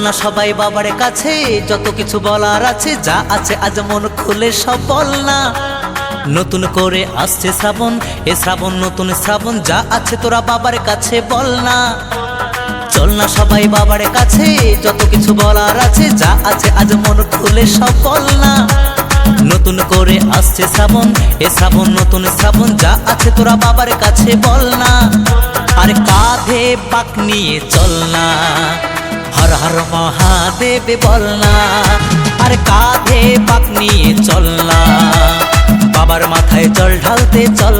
না সবাই বাবার কাছে, যত কিছু বলার আছে, যা আছে আজ মন খুলে সব বল না। নতুন করে আসছে শ্রাবণ, এ শ্রাবণ নতুন শ্রাবণ, যা আছে তোরা বাবার কাছে বল না। চল না সবাই বাবার কাছে, যত কিছু বলার আছে, যা আছে আজ মন খুলে সব বল না। নতুন করে আসছে শ্রাবণ, এ শ্রাবণ নতুন শ্রাবণ, যা আছে তোরা বাবার কাছে বল না। আর কাঁধে বাঁক নিয়ে চল না, হর হর মহাদেব বল না। আর কাঁধে বাঁক নিয়ে চল না, বাবার মাথায় জল ঢালতে চল